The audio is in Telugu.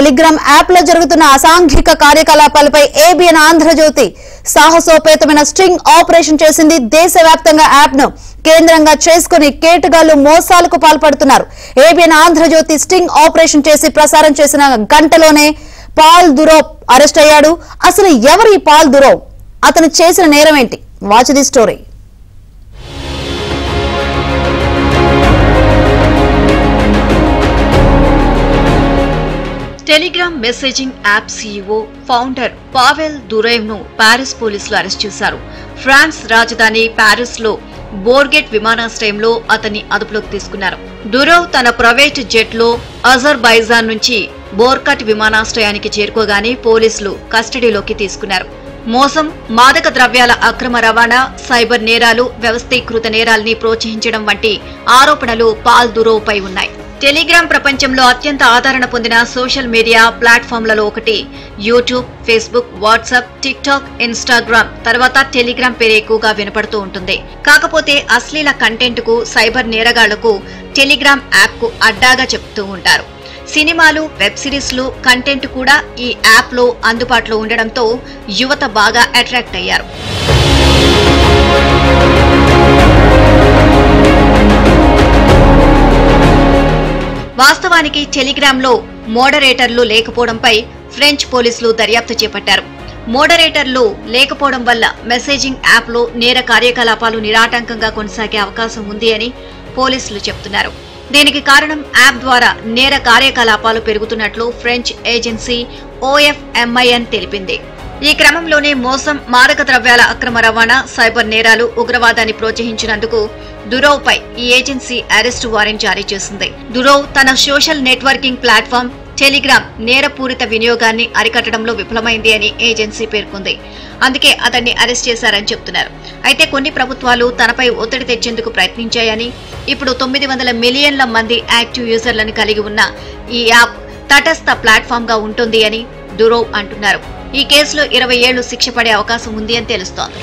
టెలిగ్రామ్ యాప్ లో జరుగుతున్న అసాంఘిక కార్యకలాపాలపై ఏబిఎన్ ఆంధ్రజ్యోతి సాహసోపేతమైన స్ట్రింగ్ ఆపరేషన్ చేసింది. దేశవ్యాప్తంగా యాప్ ను కేంద్రంగా చేసుకుని కేటుగాళ్లు మోసాలకు పాల్పడుతున్నారు. ఏబిఎన్ ఆంధ్రజ్యోతి స్ట్రింగ్ ఆపరేషన్ చేసి ప్రసారం చేసిన గంటలోనే పాల్ దురోవ్ అరెస్ట్ అయ్యాడు. అసలు ఎవరు ఈ పాల్ దురోవ్? అతను చేసిన నేరం ఏంటి? Watch the story. Telegram messaging app CEO founder Pavel Durov ను పారిస్ పోలీసులు అరెస్ట్ చేశారు. ఫ్రాన్స్ రాజధాని పారిస్ లో బోర్గెట్ విమానాశ్రయంలో అతన్ని అదుపులోకి తీసుకున్నారు. దురోవ్ తన ప్రైవేట్ జెట్ లో అజర్బైజాన్ నుంచి బోర్కట్ విమానాశ్రయానికి చేరుకోగానే పోలీసులు కస్టడీలోకి తీసుకున్నారు. మోసం, మాదక ద్రవ్యాల అక్రమ రవాణా, సైబర్ నేరాలు, వ్యవస్థీకృత నేరాల్ని ప్రోత్సహించడం వంటి ఆరోపణలు పాల్ దురోవ్ పై ఉన్నాయి. టెలిగ్రామ్ ప్రపంచంలో అత్యంత ఆదరణ పొందిన సోషల్ మీడియా ప్లాట్ఫామ్లలో ఒకటి. YouTube, Facebook, WhatsApp, tick talk, Instagram తర్వాత టెలిగ్రామ్ పేరు ఎక్కువగా వినపడుతూ ఉంటుంది. కాకపోతే అశ్లీల కంటెంట్ కు, సైబర్ నేరగాళ్లకు టెలిగ్రామ్ యాప్ కు అడ్డాగా చెప్తూ ఉంటారు. సినిమాలు, వెబ్ సిరీస్లు కంటెంట్ కూడా ఈ యాప్ లో అందుబాటులో ఉండడంతో యువత బాగా అట్రాక్ట్ అయ్యారు. వాస్తవానికి టెలిగ్రామ్ లో మోడరేటర్లు లేకపోవడంపై ఫ్రెంచ్ పోలీసులు దర్యాప్తు చేపట్టారు. మోడరేటర్లు లేకపోవడం వల్ల మెసేజింగ్ యాప్ లో నేర కార్యకలాపాలు నిరాటంకంగా కొనసాగే అవకాశం ఉంది అని పోలీసులు చెబుతున్నారు. దీనికి కారణం యాప్ ద్వారా నేర కార్యకలాపాలు పెరుగుతున్నట్లు ఫ్రెంచ్ ఏజెన్సీ OFMIN తెలిపింది. ఈ క్రమంలోనే మోసం, మాదక ద్రవ్యాల అక్రమ రవాణా, సైబర్ నేరాలు, ఉగ్రవాదాన్ని ప్రోత్సహించినందుకు దురోవ్ పై ఈ ఏజెన్సీ అరెస్టు వారెంట్ జారీ చేసింది. దురోవ్ తన సోషల్ నెట్వర్కింగ్ ప్లాట్ఫామ్ టెలిగ్రామ్ నేరపూరిత వినియోగాన్ని అరికట్టడంలో విఫలమైంది అని ఏజెన్సీ పేర్కొంది. అందుకే అతన్ని అరెస్ట్ చేశారని చెప్తున్నారు. అయితే కొన్ని ప్రభుత్వాలు తనపై ఒత్తిడి తెచ్చేందుకు ప్రయత్నించాయని, ఇప్పుడు 900 మిలియన్ల మంది యాక్టివ్ యూజర్లను కలిగి ఉన్న ఈ యాప్ తటస్థ ప్లాట్ఫామ్ గా ఉంటుంది అని దురోవ్ అంటున్నారు. ఈ కేసులో 20 ఏళ్లు శిక్ష పడే అవకాశం ఉంది అని తెలుస్తోంది.